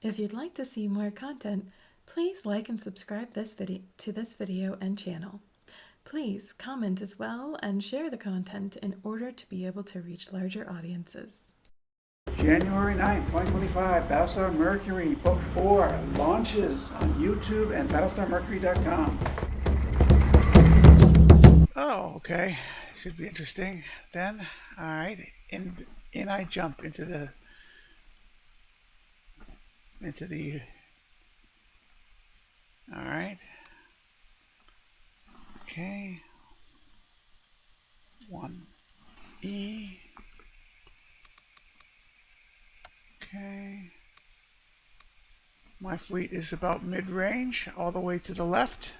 If you'd like to see more content, please like and subscribe to this video and channel. Please comment as well and share the content in order to be able to reach larger audiences. January 9th, 2025, Battlestar Mercury Book 4 launches on YouTube and BattlestarMercury.com. Oh, okay. Should be interesting then. Alright, in I jump into the alright. Okay. 1E. Okay. My fleet is about mid-range, all the way to the left.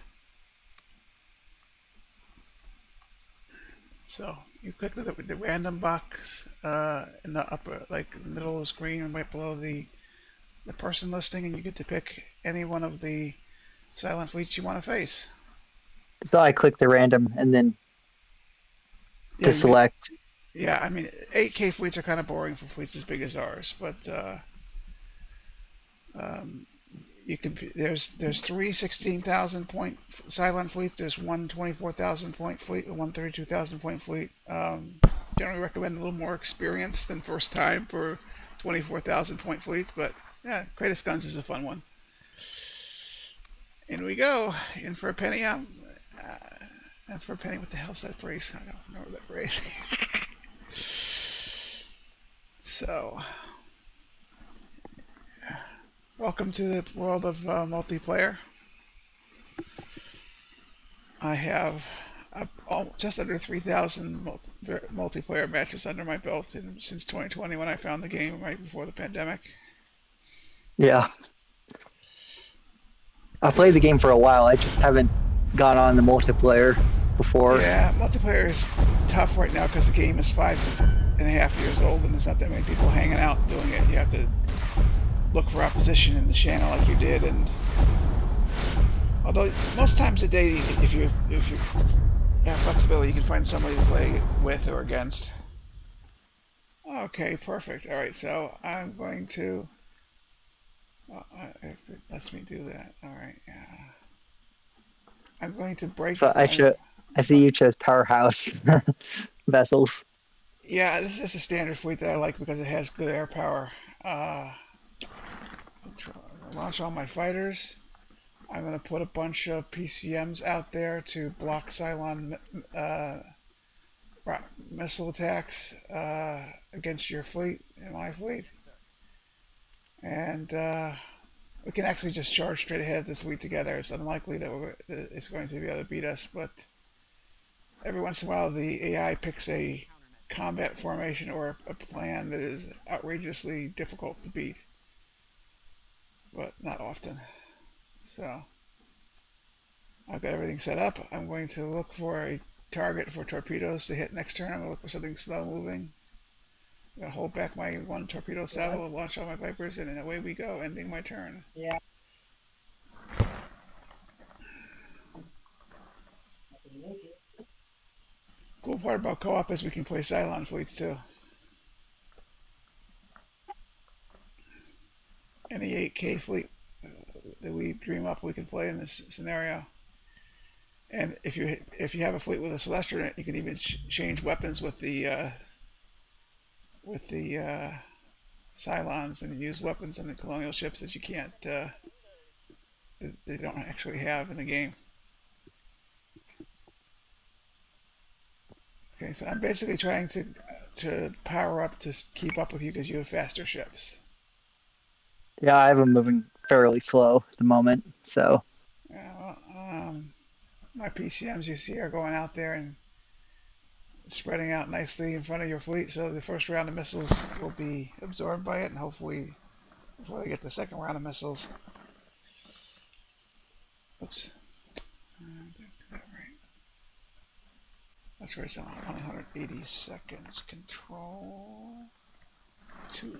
So you click the random box in the upper, like in the middle of the screen, and right below the person listing, and you get to pick any one of the silent fleets you want to face. So I click the random and then Yeah, select. Yeah, I mean, 8K fleets are kind of boring for fleets as big as ours, but you can. There's three 16,000 point silent fleets. There's one 24,000 point fleet, one 32,000 point fleet. Generally recommend a little more experience than first time for 24,000 point fleets, but yeah, Cratus Guns is a fun one. In we go. In for a penny. And for a penny, what the hell's that phrase? I don't remember that phrase. So, welcome to the world of multiplayer. I have just under 3,000 multiplayer matches under my belt since 2020 when I found the game right before the pandemic. Yeah. I've played the game for a while. I just haven't gone on the multiplayer before. Yeah, multiplayer is tough right now because the game is 5.5 years old and there's not that many people hanging out doing it. You have to look for opposition in the channel like you did, and although most times a day, if you have flexibility, you can find somebody to play with or against. Okay, perfect. All right, so I'm going to. If it lets me do that, all right. I'm going to break. So I see you chose powerhouse vessels. Yeah, this is a standard fleet that I like because it has good air power. Launch all my fighters. I'm going to put a bunch of PCMs out there to block Cylon missile attacks against your fleet and my fleet. And we can actually just charge straight ahead this fleet together. It's unlikely that it's going to be able to beat us, but every once in a while the AI picks a combat formation or a plan that is outrageously difficult to beat, but not often. So I've got everything set up. I'm going to look for a target for torpedoes to hit next turn. I'm going to look for something slow moving. I'm going to hold back my one torpedo salvo, launch all my Vipers, and then away we go, ending my turn. Yeah. Cool part about co-op is we can play Cylon fleets too. Any 8K fleet that we dream up, we can play in this scenario. And if you have a fleet with a Celestial in it, you can even change weapons with the Cylons and use weapons on the colonial ships that you can't that they don't actually have in the game. Okay, so I'm basically trying to power up to keep up with you because you have faster ships. Yeah, I have them moving fairly slow at the moment, so. Yeah, well, my PCMs you see are going out there and spreading out nicely in front of your fleet, so the first round of missiles will be absorbed by it, and hopefully before they get the second round of missiles. Oops. Didn't do that right. That's right, so only 180 seconds. Control 2.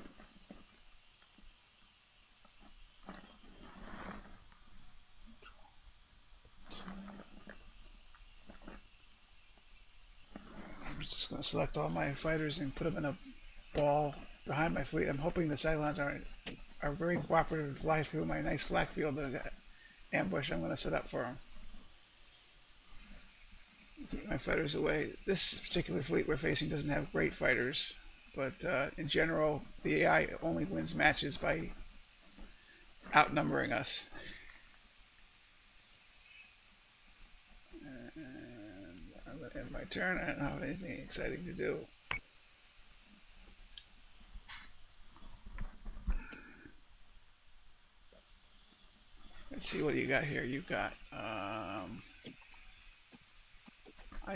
I'm just going to select all my fighters and put them in a ball behind my fleet. I'm hoping the Cylons are very cooperative to fly through my nice flak field ambush I'm going to set up for them. Keep my fighters away. This particular fleet we're facing doesn't have great fighters, but in general, the AI only wins matches by outnumbering us. And I'm going to end my turn. I don't have anything exciting to do. Let's see, what do you got here? You've got, I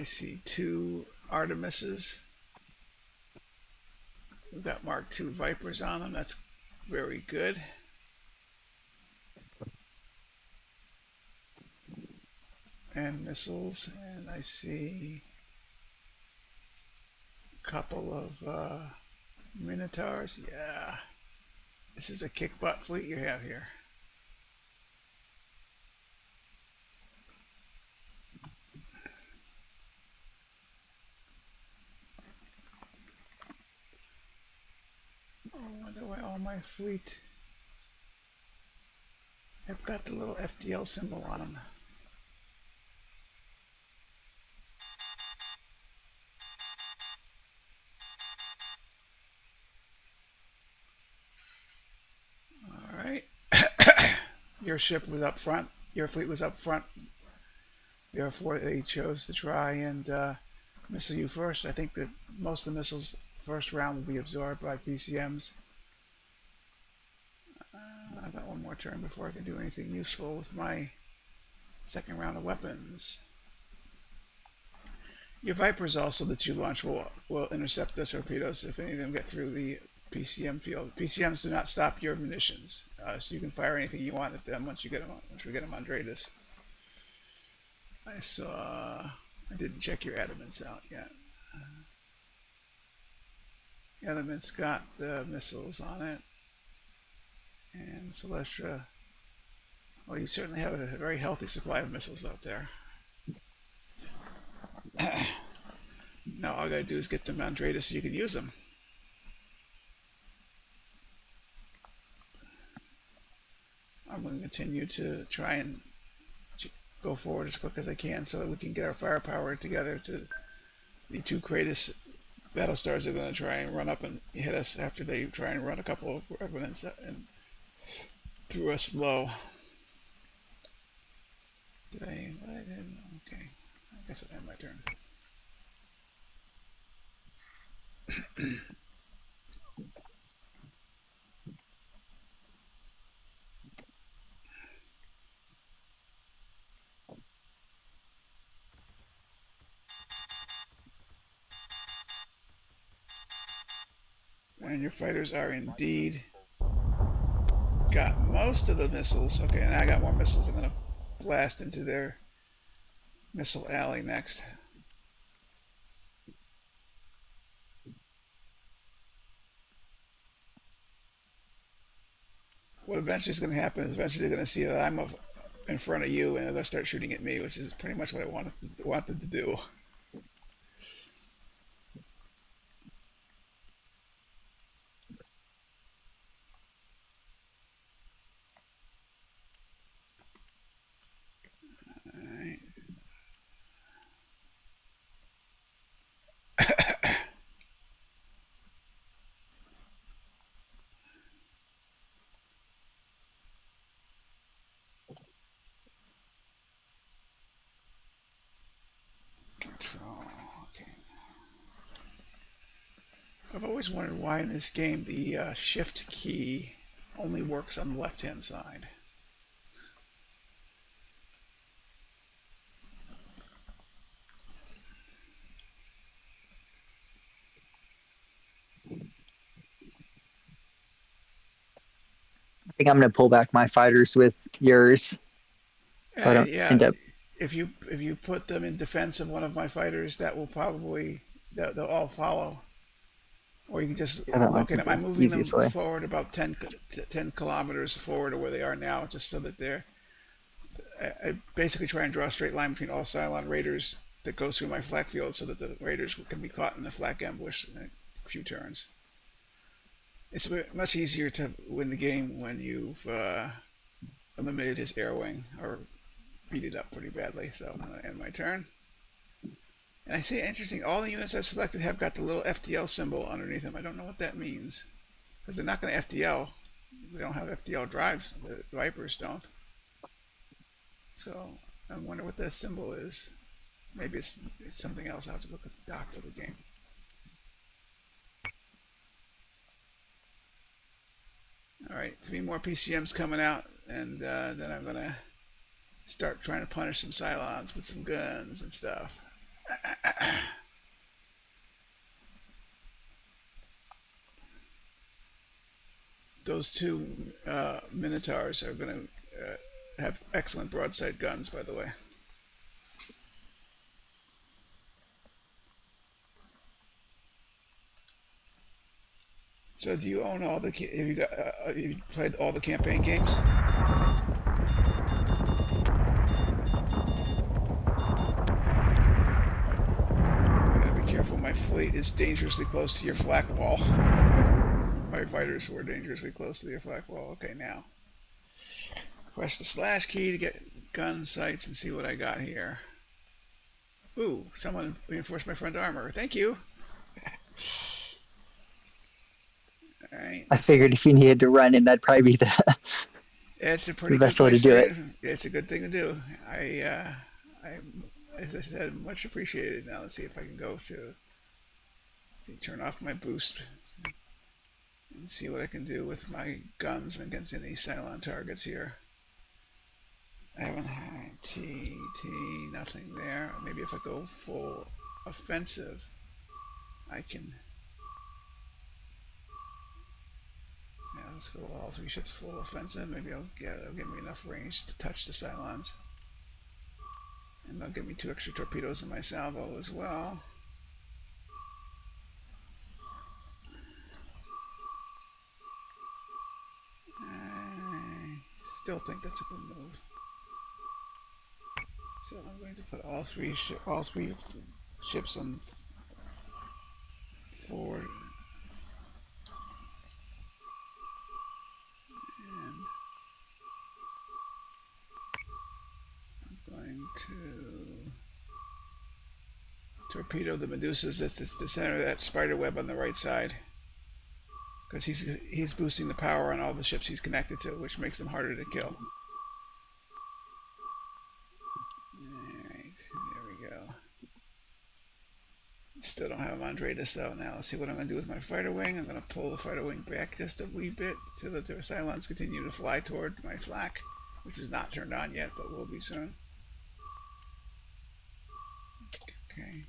see 2 Artemises. We've got Mark II Vipers on them. That's very good. And missiles. And I see a couple of Minotaurs. Yeah. This is a kick-butt fleet you have here. I wonder why all my fleet have got the little FDL symbol on them. All right. Your ship was up front. Your fleet was up front. Therefore, they chose to try and missile you first. I think that most of the missiles first round will be absorbed by PCMs. I've got one more turn before I can do anything useful with my second round of weapons. Your Vipers also that you launch will intercept the torpedoes if any of them get through the PCM field. PCMs do not stop your munitions, so you can fire anything you want at them once we get them on Cratus. I saw. I didn't check your adamants out yet. Element's got the missiles on it, and Celestra. Well, you certainly have a very healthy supply of missiles out there. Now all I gotta do is get them on Cratus so you can use them. I'm going to continue to try and go forward as quick as I can so that we can get our firepower together to the 2 Cratus Battlestars are going to try and run up and hit us after they try and run a couple of revenants and threw us low. Did I? I didn't. Okay. I guess I'll end my turn. And your fighters are indeed got most of the missiles. Okay, and I got more missiles. I'm going to blast into their missile alley next. What eventually is going to happen is eventually they're going to see that I'm in front of you and they're going to start shooting at me, which is pretty much what I wanted to do. Control. Okay. I've always wondered why in this game the shift key only works on the left-hand side. I think I'm going to pull back my fighters with yours, so I don't Yeah, end up. if you put them in defense of one of my fighters, that will probably they'll all follow. Or you can just Yeah, that might look be at them. I'm the moving them easiest way. forward about 10 kilometers forward to where they are now, just so that I basically try and draw a straight line between all Cylon raiders that goes through my flak field so that the raiders can be caught in the flak ambush in a few turns. It's much easier to win the game when you've eliminated his air wing or beat it up pretty badly. So I'm going to end my turn. And I see, interesting, all the units I've selected have got the little FTL symbol underneath them. I don't know what that means, because they're not going to FTL. They don't have FTL drives. The Vipers don't. So I wonder what that symbol is. Maybe it's something else. I'll have to look at the doc for the game. Alright, 3 more PCMs coming out, and then I'm going to start trying to punish some Cylons with some guns and stuff. Those 2 Minotaurs are going to have excellent broadside guns, by the way. So, do you own all the? Have you played all the campaign games? You gotta be careful. My fleet is dangerously close to your flak wall. My fighters were dangerously close to your flak wall. Okay, now press the slash key to get gun sights and see what I got here. Ooh, someone reinforced my front armor. Thank you. All right. I figured if you needed to run in, that'd probably be It's a the pretty good best way to place do for it. you. It's a good thing to do. As I said, much appreciated. Now let's see if I can go to turn off my boost and see what I can do with my guns against any Cylon targets here. I haven't had nothing there. Maybe if I go full offensive, I can. Yeah, let's go all 3 ships full offensive. Maybe it'll give me enough range to touch the Cylons. And they'll give me 2 extra torpedoes in my salvo as well. I still think that's a good move. So I'm going to put all three ships on forward. And I'm going to torpedo the Medusas at the center of that spider web on the right side, because he's boosting the power on all the ships he's connected to, which makes them harder to kill. Alright, there we go. Still don't have Andreas though. Now let's see what I'm going to do with my fighter wing. I'm going to pull the fighter wing back just a wee bit so that the Cylons continue to fly toward my flak, which is not turned on yet, but will be soon. Okay.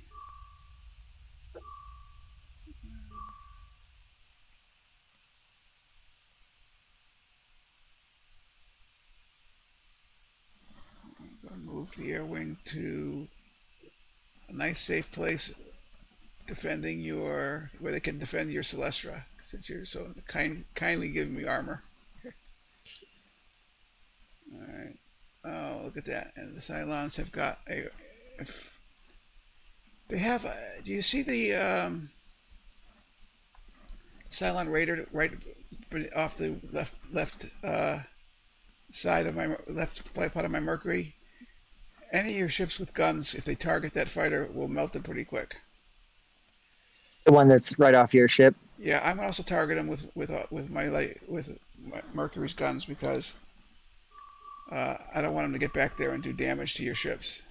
I'm going to move the air wing to a nice safe place, defending where they can defend your Celestra, since you're so kindly giving me armor. Alright. Oh, look at that. And the Cylons have got they have do you see the Cylon Raider right off the left side of my left flight pod of my Mercury? Any of your ships with guns, if they target that fighter, will melt them pretty quick. The one that's right off your ship. Yeah, I'm gonna also target them with my Mercury's guns, because I don't want them to get back there and do damage to your ships.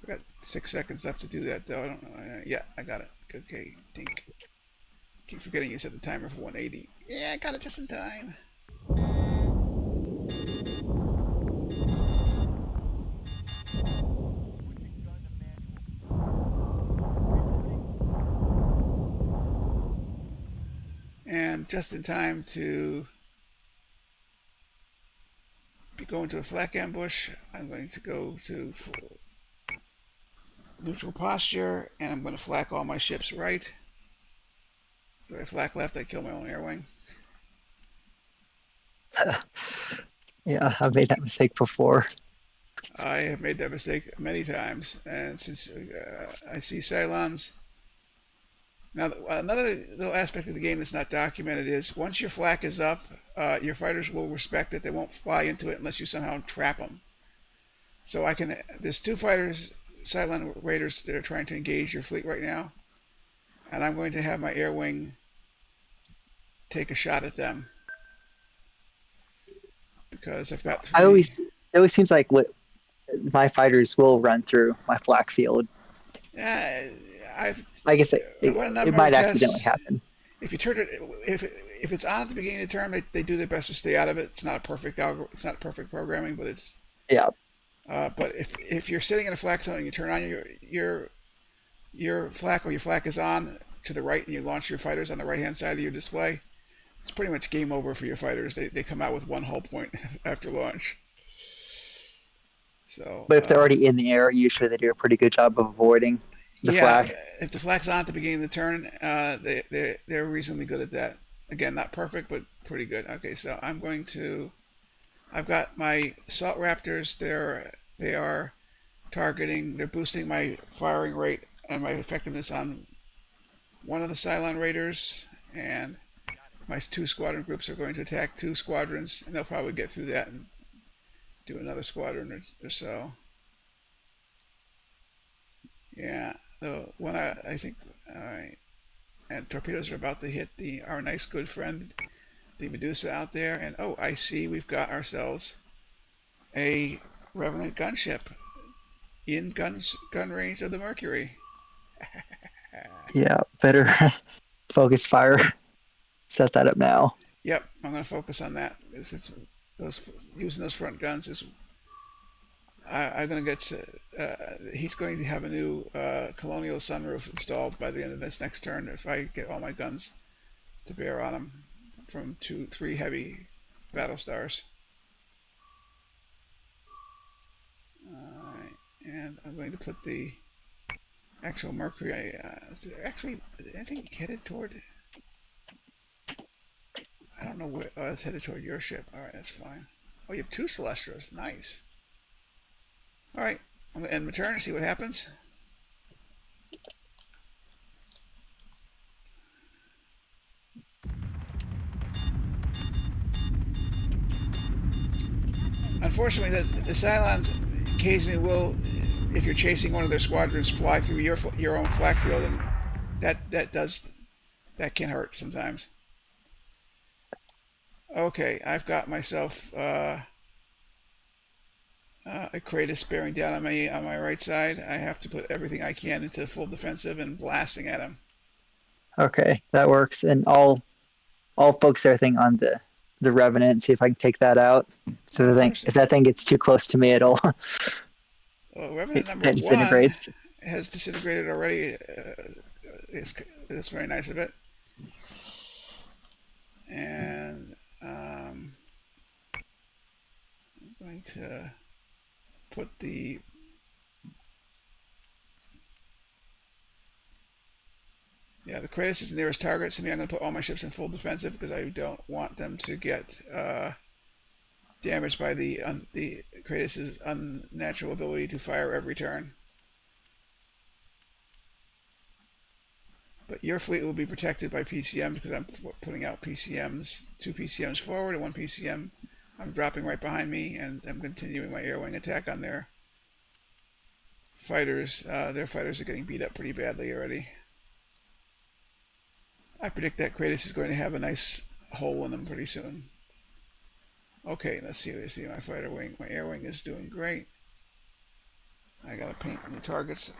I've got 6 seconds left to do that, though. I don't know. Yeah, I got it. Okay, think. Keep forgetting you set the timer for 180. Yeah, I got it just in time. And just in time to be going to a flak ambush, I'm going to go to neutral posture, and I'm going to flak all my ships right. If I flak left, I kill my own air wing. Yeah, I've made that mistake before. I have made that mistake many times, and since I see Cylons Now, another little aspect of the game that's not documented is once your flak is up, your fighters will respect it. They won't fly into it unless you somehow trap them. So there's two fighters, Cylon Raiders, that are trying to engage your fleet right now. And I'm going to have my air wing take a shot at them. Because I've got three. It always seems like what my fighters will run through my flak field. I guess it might accidentally happen. If you turn it, if it's on at the beginning of the turn, they do their best to stay out of it. It's not a perfect it's not perfect programming, but it's yeah. But if you're sitting in a flak zone and you turn on your flak, or your flak is on to the right, and you launch your fighters on the right hand side of your display, it's pretty much game over for your fighters. They come out with one hull point after launch. So, but if they're already in the air, usually they do a pretty good job of avoiding the flak. If the flak's on at the beginning of the turn, they're reasonably good at that. Again, not perfect, but pretty good. Okay, so I've got my assault raptors. They are targeting. They're boosting my firing rate and my effectiveness on one of the Cylon Raiders, and my two squadron groups are going to attack two squadrons, and they'll probably get through that and do another squadron or so. Yeah, the one I think. All right, and torpedoes are about to hit our nice good friend, the Medusa out there, and oh, I see we've got ourselves a Revenant gunship in gun range of the Mercury. Yeah, better focus fire. Set that up now. Yep, I'm going to focus on that. Using those front guns is. I'm going to get. He's going to have a new Colonial sunroof installed by the end of this next turn if I get all my guns to bear on him from 3 heavy Battlestars. Alright, and I'm going to put the actual Mercury. Actually, I think headed toward. I don't know where. Oh, it's headed toward your ship. Alright, that's fine. Oh, you have 2 Celestras. Nice. Alright, I'm going to end my turn and see what happens. Unfortunately, the Cylons occasionally will, if you're chasing one of their squadrons, fly through your own flak field, and that can hurt sometimes. Okay, I've got myself a Cratus bearing down on my right side. I have to put everything I can into full defensive and blasting at him. Okay, that works, and I'll focus everything on the Revenant and see if I can take that out. So if that thing gets too close to me, it'll Revenant number disintegrates. 1 has disintegrated already. It's very nice of it. And I'm going to put the Cratus is the nearest target, so I'm going to put all my ships in full defensive because I don't want them to get damaged by the Cratus's unnatural ability to fire every turn. But your fleet will be protected by PCMs because I'm putting out PCMs, 2 PCMs forward and 1 PCM. I'm dropping right behind me, and I'm continuing my air wing attack on their fighters. Their fighters are getting beat up pretty badly already. I predict that Cratus is going to have a nice hole in them pretty soon. Okay, let's see my fighter wing. My air wing is doing great. I gotta paint new targets.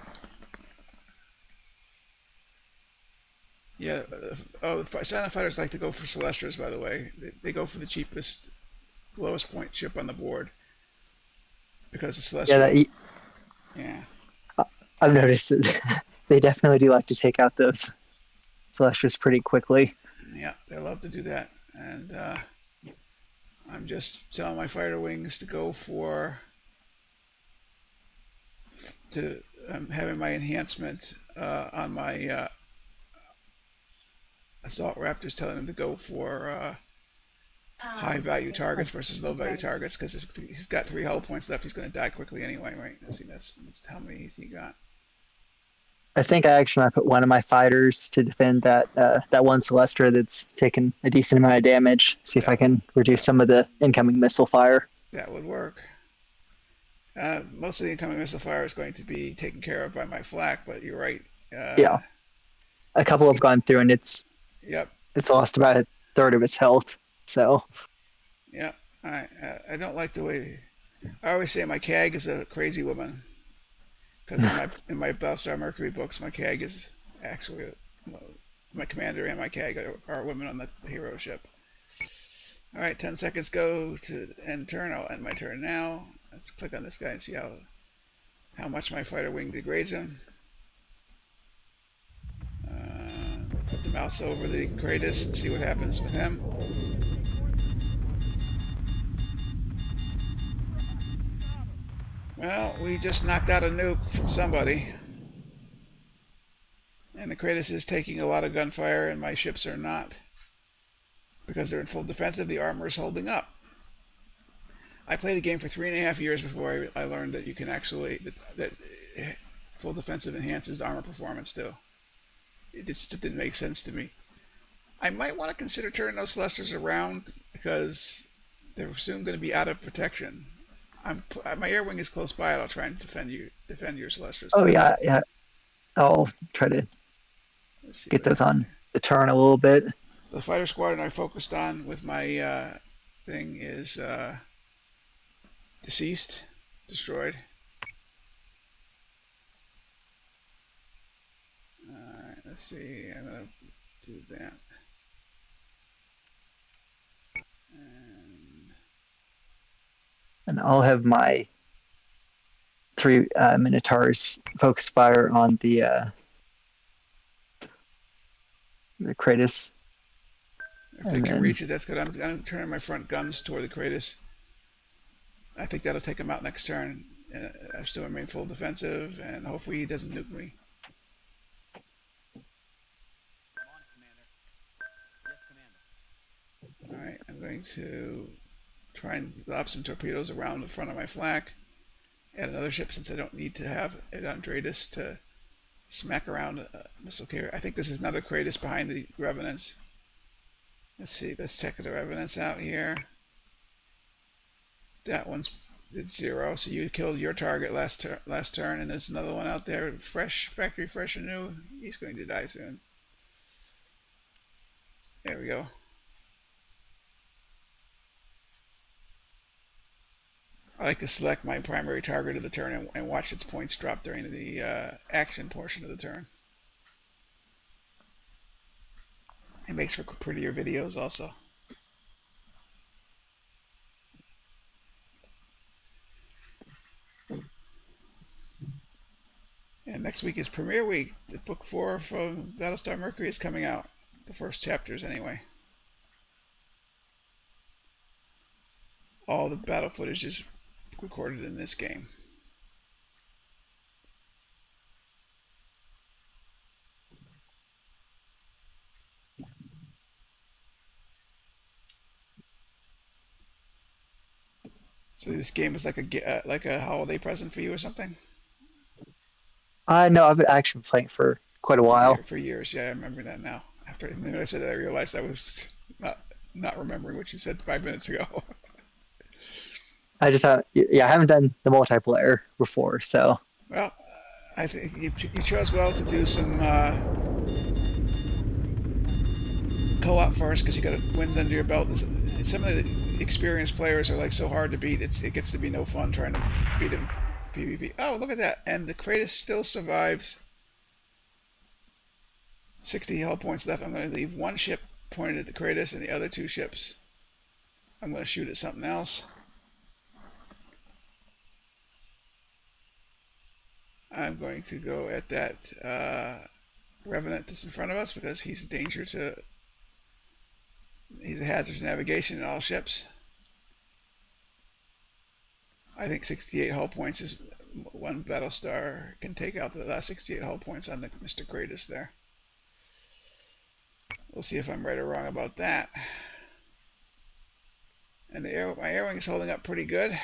Yeah, the silent fighters like to go for Celestras, by the way. They go for the cheapest, lowest point ship on the board. Because the Celestral... Yeah. I've noticed that they definitely do like to take out those Celestras pretty quickly. Yeah, they love to do that. And I'm just telling my fighter wings to go for... I'm having my enhancement on my... Assault Raptors, telling them to go for high value targets versus low value targets, because he's got 3 hull points left. He's going to die quickly anyway, right? Let's see, that's how many he got. I think I actually might put one of my fighters to defend that one Celestra that's taken a decent amount of damage. See if I That can reduce that some of the incoming missile fire. that would work. Most of the incoming missile fire is going to be taken care of by my flak, but you're right. Yeah, a couple have gone through and Yep, it's lost about a third of its health. So yep. I don't like the way. I always say my CAG is a crazy woman because in my Battlestar Mercury books, my CAG is actually my commander and my CAG are women on the hero ship. All right, 10 seconds go to end turn. I'll end my turn now. Let's click on this guy and see how much my fighter wing degrades him. Put the mouse over the Cratus and see what happens with him. Well, we just knocked out a nuke from somebody. And the Cratus is taking a lot of gunfire and my ships are not. Because they're in full defensive, the armor is holding up. I played the game for 3.5 years before I learned that you can actually, that full defensive enhances armor performance too. It just didn't make sense to me. I might want to consider turning those Celestras around because they're soon going to be out of protection. My air wing is close by, and I'll try and defend your Celestras. oh yeah, yeah. I'll try to get those on the turn a little bit. The fighter squadron I focused on with my thing is deceased, destroyed. Alright, let's see. I'm going to do that. And I'll have my 3 Minotaurs focus fire on the Cratus. If they can reach it, that's good. I'm turning my front guns toward the Cratus. I think that'll take him out next turn. I still remain full defensive, and hopefully he doesn't nuke me. Alright, I'm going to try and lob some torpedoes around the front of my flak. Add another ship since I don't need to have it on Cratus to smack around a missile carrier. I think this is another Cratus behind the Revenants. Let's see, let's check the Revenants out here. That one's did 0, so you killed your target last turn, and there's another one out there, factory fresh and new. He's going to die soon. There we go. I like to select my primary target of the turn and watch its points drop during the action portion of the turn. It makes for prettier videos also. And next week is premiere week. The book 4 from Battlestar Mercury is coming out. The first chapters anyway. All the battle footage is recorded in this game. So this game is like a holiday present for you or something? No, I've been actually playing for quite a while. For years, yeah, I remember that now. After I said that, I realized I was not remembering what you said 5 minutes ago. I just haven't, yeah, I haven't done the multiplayer before, so. Well, I think you chose well to do some co-op first because you got wins under your belt. Some of the experienced players are like so hard to beat. It gets to be no fun trying to beat them PvP. Oh, look at that! And the Cratus still survives. 60 hull points left. I'm going to leave one ship pointed at the Cratus and the other 2 ships I'm going to shoot at something else. I'm going to go at that Revenant that's in front of us because he's a danger to. He's a hazard to navigation in all ships. I think 68 hull points is one Battlestar can take out the last 68 hull points on the Mr. Cratus there. We'll see if I'm right or wrong about that. And my air wing is holding up pretty good.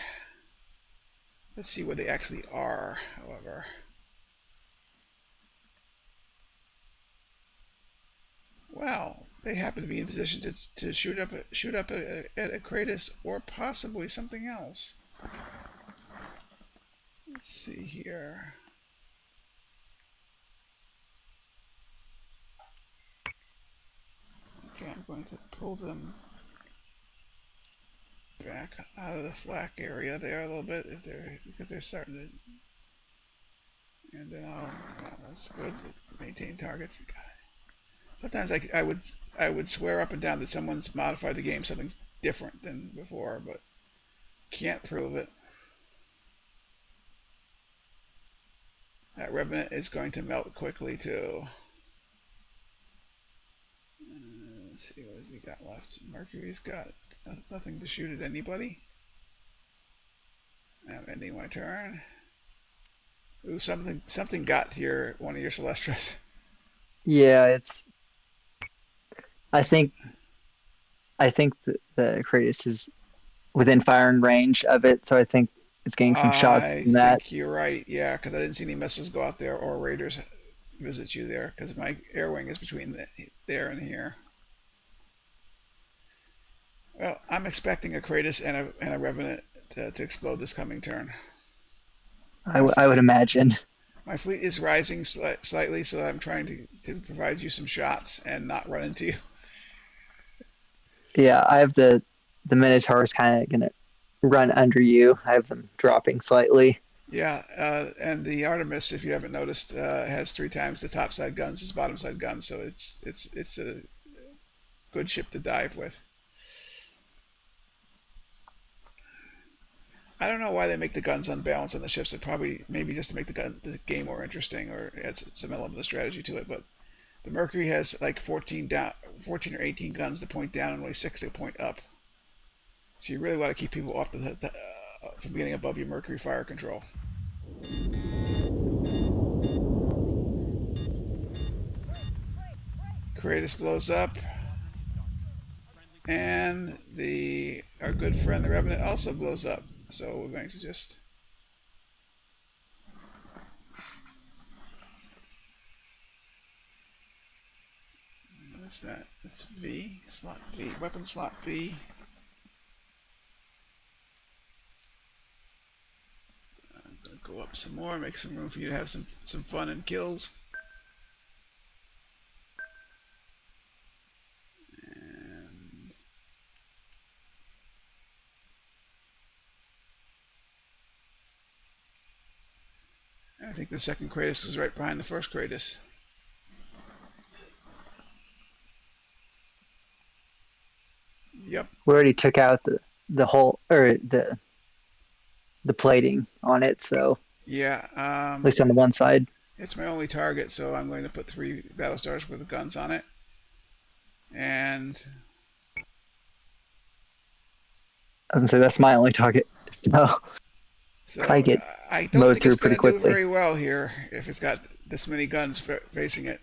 Let's see where they actually are, however. Wow, they happen to be in position to shoot up at a Cratus or possibly something else. Let's see here. Okay, I'm going to pull them back out of the flak area there a little bit because they're starting to. And then that's good. Maintain targets. Sometimes I would swear up and down that someone's modified the game, something's different than before, but can't prove it. That Revenant is going to melt quickly too. Let's see, what has he got left? Mercury's got nothing to shoot at anybody. I'm ending my turn. Ooh, something got to one of your Celestras. Yeah, it's. I think the Cratus is within firing range of it, so I think it's getting some shots I from that. think you're right, yeah, because I didn't see any missiles go out there or raiders visit you there, because my air wing is between there and here. Well, I'm expecting a Cratus and a Revenant to explode this coming turn. I would imagine. My fleet is rising slightly, so I'm trying to provide you some shots and not run into you. Yeah, I have the Minotaurs kind of gonna run under you. I have them dropping slightly. Yeah, and the Artemis, if you haven't noticed, has 3 times the topside guns as bottom side guns, so it's a good ship to dive with. I don't know why they make the guns unbalanced on the ships. It probably maybe just to make the game more interesting or add some element of strategy to it. But the Mercury has like 14 or 18 guns to point down and only 6 to point up. So you really want to keep people off from getting above your Mercury fire control. Cratus blows up, and our good friend the Revenant also blows up. So we're going to just what's that? That's V, slot V, weapon slot V. I'm going to go up some more, make some room for you to have some fun and kills. And I think the second Cratus was right behind the first Cratus. Yep. We already took out the whole or the plating on it, so Yeah. at least on the one side. It's my only target, so I'm going to put 3 Battlestars with the guns on it. And I was gonna say that's my only target. So I get I don't mowed think through it's going pretty to do quickly. very well here if it's got this many guns facing it.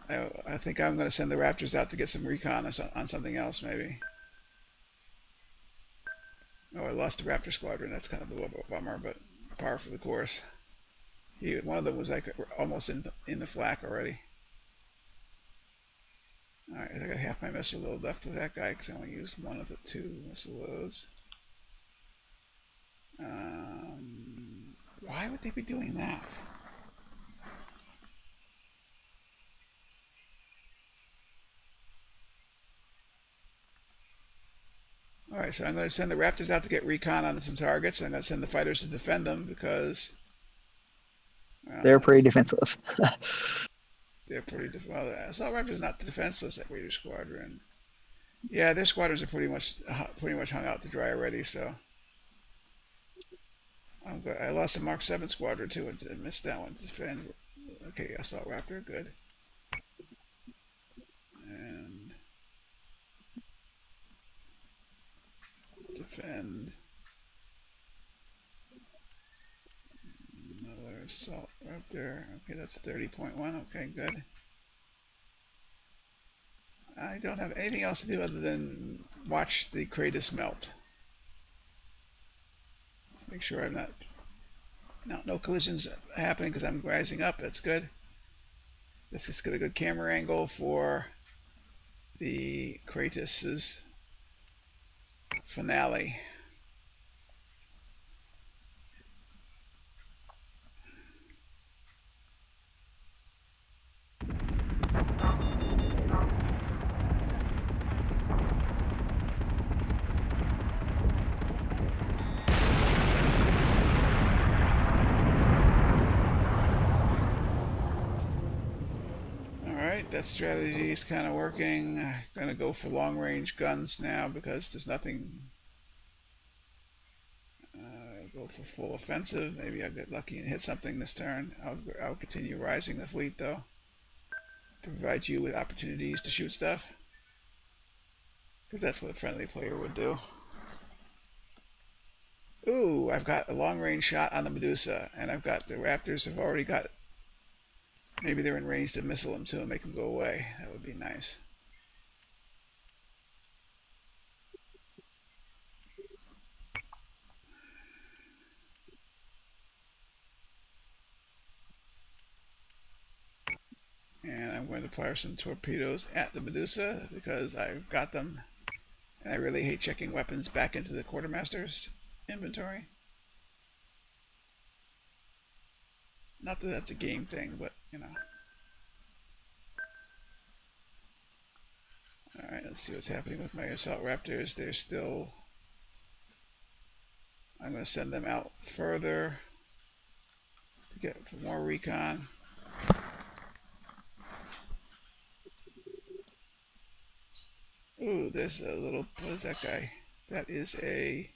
I think I'm going to send the Raptors out to get some recon on something else, maybe. Oh, I lost the Raptor squadron. That's kind of a bummer, but par for the course. One of them was like almost in the flak already. All right, I got half my missile load left with that guy because I only used one of the 2 missile loads. Why would they be doing that? Alright, so I'm going to send the Raptors out to get recon on some targets. I'm going to send the fighters to defend them because They're pretty defenseless. they're pretty well. Assault Raptors not defenseless at Raider Squadron. Yeah, their squadrons are pretty much hung out to dry already. So I lost a Mark 7 squadron too. I missed that one. Defend. Okay, Assault Raptor, good. And defend. Another Assault Raptor. Okay, that's 30.1. Okay, good. I don't have anything else to do other than watch the Cratus melt. Let's make sure I'm no collisions happening because I'm rising up. That's good. Let's just get a good camera angle for the Cratus's finale. That strategy is kind of working. I'm going to go for long-range guns now because there's nothing. Go for full offensive. Maybe I'll get lucky and hit something this turn. I'll continue rising the fleet though to provide you with opportunities to shoot stuff, because that's what a friendly player would do. Ooh, I've got a long-range shot on the Medusa, and I've got the Raptors have already got it. Maybe they're in range to missile them too and make them go away. That would be nice. And I'm going to fire some torpedoes at the Medusa because I've got them. And I really hate checking weapons back into the quartermaster's inventory. Not that that's a game thing, but you know. Alright, let's see what's happening with my assault raptors. They're still... I'm going to send them out further to get for more recon. Ooh, there's a little... What is that guy? That is a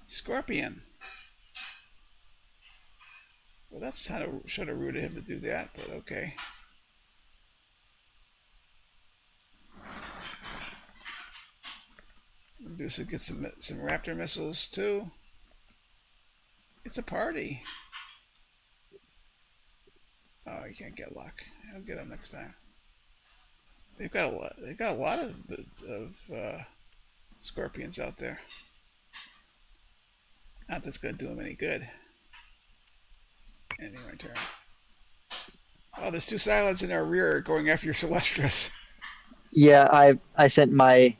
Scorpion. Well, that's kind of... Should have rooted him to do that, but okay. Medusa gets some Raptor missiles too. It's a party. Oh, you can't get luck. I'll get them next time. They've got a lot. They've got a lot of Scorpions out there. Not that's going to do them any good. Ending my turn. Oh, there's two Silents in our rear going after your Celestras. Yeah, I sent my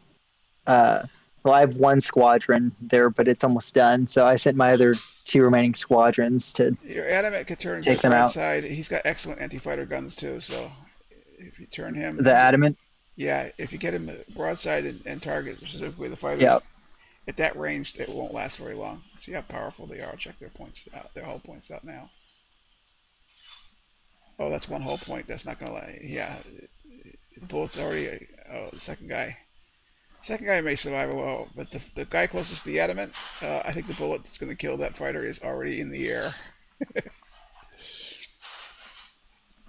well, I have one squadron there, but it's almost done. So I sent my other two remaining squadrons to Your Adamant could turn take them out. broadside. He's got excellent anti-fighter guns too. So if you turn him, The Adamant. Yeah, if you get him broadside and target specifically the fighters, Yep. at that range, it won't last very long. See how powerful they are. I'll check their points out, their hull points out now. Oh, that's one hull point. That's not gonna lie. Yeah, the bullet's already. Oh, the second guy. Second guy may survive well, but the guy closest to the Adamant, I think the bullet that's gonna kill that fighter is already in the air.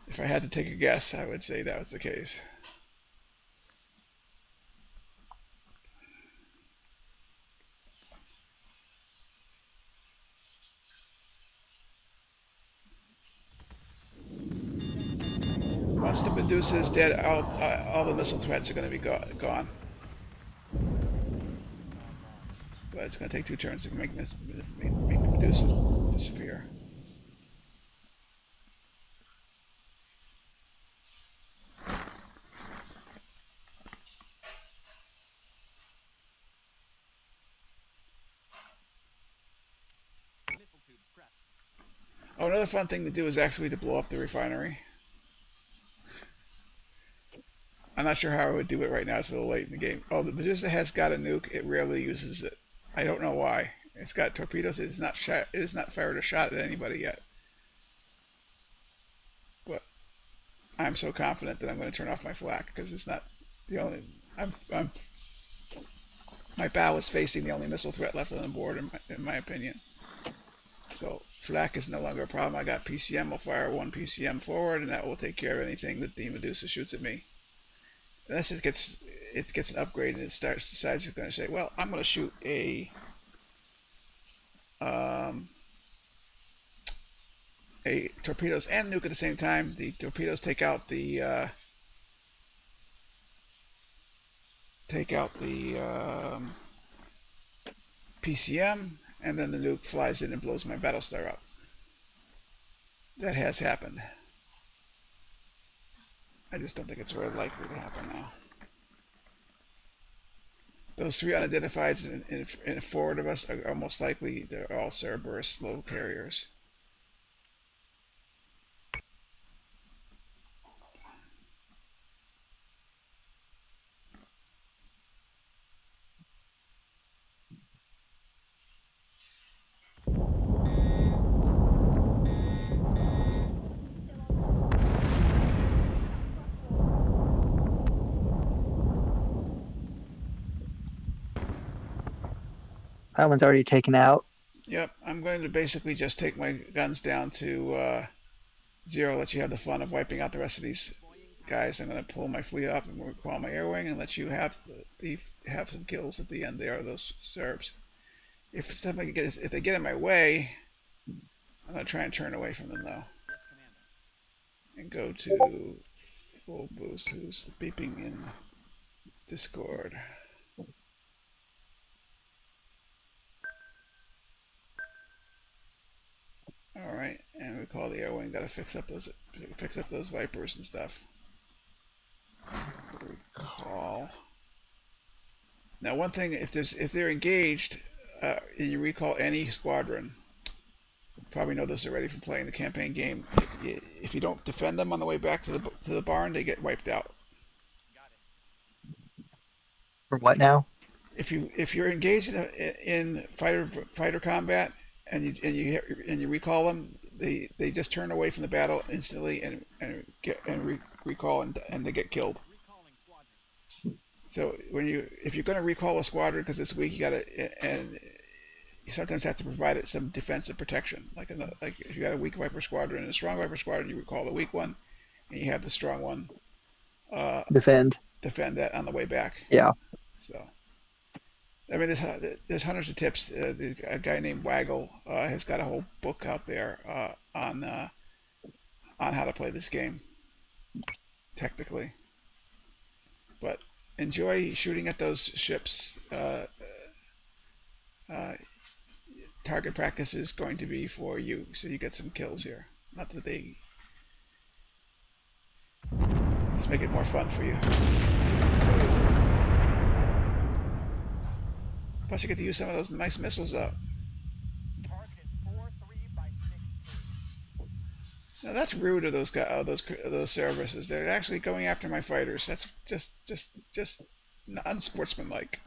If I had to take a guess, I would say that was the case. Once the Medusa is dead, all the missile threats are going to be gone. But it's going to take 2 turns to make the Medusa disappear. Oh, another fun thing to do is actually to blow up the refinery. I'm not sure how I would do it right now. It's a little late in the game. Oh, the Medusa has got a nuke. It rarely uses it. I don't know why. It's got torpedoes. It is not shot. It has not fired a shot at anybody yet. But I'm so confident that I'm going to turn off my flak because it's not the only. My bow is facing the only missile threat left on the board, in my opinion. So flak is no longer a problem. I got PCM. I'll fire 1 PCM forward, and that will take care of anything that the Medusa shoots at me. Unless it gets an upgrade and it decides it's going to say, well, I'm going to shoot a torpedoes and nuke at the same time. The torpedoes take out the PCM, and then the nuke flies in and blows my Battlestar up. That has happened. I just don't think it's very likely to happen now. Those three unidentifieds in forward of us are most likely they're all Cerberus slow carriers. That one's already taken out. Yep, I'm going to basically just take my guns down to 0, let you have the fun of wiping out the rest of these guys. I'm going to pull my fleet up and recall my air wing and let you have have some kills at the end there, those Serbs. If they get in my way, I'm going to try and turn away from them though. And go to full boost. Who's beeping in Discord? All right, and we call the air wing. Got to fix up those Vipers and stuff. Recall. Now, one thing, if they're engaged, and you recall any squadron, you probably know this already from playing the campaign game. If you don't defend them on the way back to the barn, they get wiped out. For what now? If you're engaged in fighter combat and you recall them, they just turn away from the battle instantly and recall and they get killed. So if you're going to recall a squadron because it's weak, you sometimes have to provide it some defensive protection. Like if you got a weak Viper squadron and a strong Viper squadron, you recall the weak one, and you have the strong one defend that on the way back. Yeah. So, I mean, there's hundreds of tips. A guy named Waggle has got a whole book out there on how to play this game technically. But enjoy shooting at those ships. Target practice is going to be for you, so you get some kills here. Not that they just make it more fun for you. Plus, you get to use some of those nice missiles up. Now that's rude of those guys, those services. They're actually going after my fighters. That's just unsportsmanlike.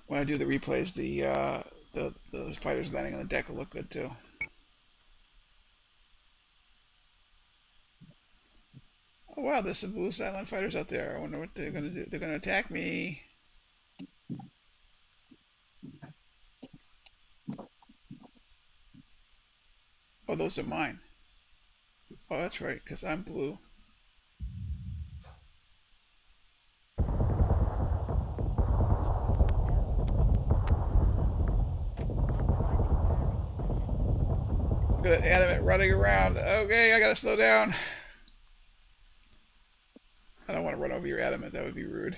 When I do the replays, the fighters landing on the deck will look good too. Oh wow, there's some blue silent fighters out there. I wonder what they're gonna do. They're gonna attack me. Oh, those are mine. Oh, that's right, because I'm blue. Good animate running around. Okay, I gotta slow down. I don't want to run over your adamant. That would be rude.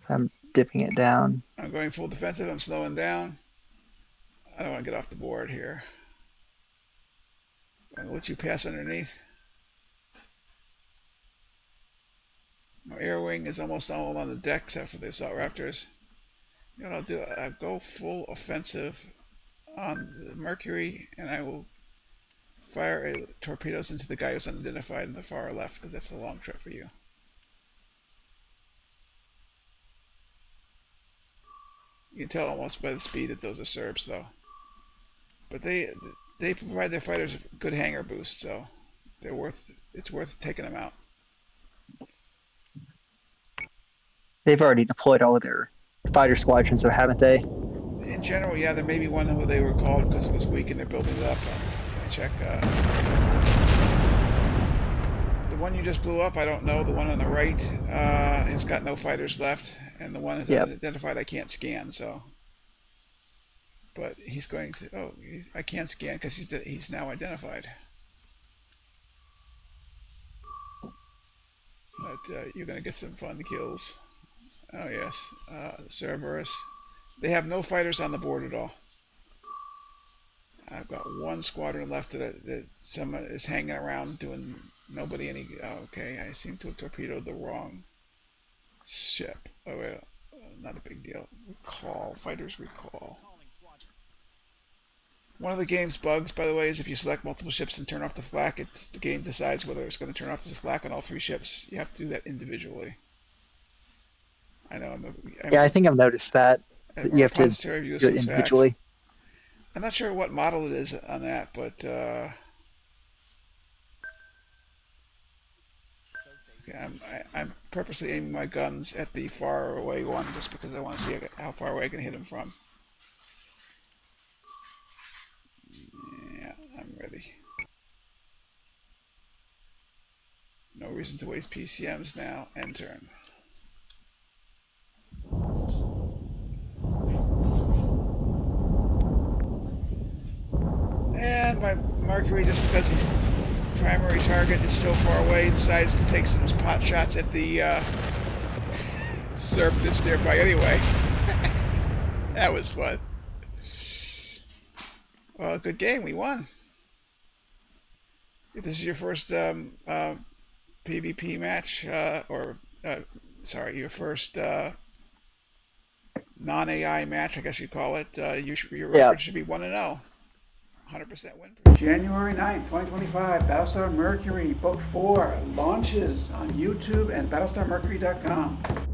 I'm dipping it down. I'm going full defensive. I'm slowing down. I don't want to get off the board here. I'm going to let you pass underneath. My air wing is almost all on the deck except for the assault raptors. You know what I'll do? I'll go full offensive on the Mercury, and I will fire torpedoes into the guy who's unidentified in the far left, because that's a long trip for you. You can tell almost by the speed that those are Serbs, though. But they provide their fighters good hangar boost, so it's worth taking them out. They've already deployed all of their fighter squadrons, though, haven't they? In general, yeah, there may be one who they were called because it was weak and they're building it up. Let me check. The one you just blew up, I don't know. The one on the right has got no fighters left, and the one is unidentified I can't scan. So, but he's going to. Oh, I can't scan because he's now identified. But you're going to get some fun kills. Oh yes, Cerberus. They have no fighters on the board at all. I've got one squadron left that someone is hanging around doing nobody any. Oh, okay, I seem to have torpedoed the wrong ship. Oh well, not a big deal. Recall, fighters recall. One of the game's bugs, by the way, is if you select multiple ships and turn off the flak, the game decides whether it's going to turn off the flak on all 3 ships. You have to do that individually. I know. Yeah, I think I've noticed that A you have to repository of do it useless facts. individually. I'm not sure what model it is on that, but okay, I'm purposely aiming my guns at the far away one just because I want to see how far away I can hit them from. Yeah, I'm ready. No reason to waste PCMs now. End turn. And my Mercury, just because his primary target is so far away, decides to take some pot shots at the Serb that's nearby anyway. That was fun. Well, good game. We won. If this is your first PvP match, sorry, your first non-AI match, I guess you'd call it, your record should be 1-0. 100% win. January 9th, 2025, Battlestar Mercury Book 4 launches on YouTube and BattlestarMercury.com.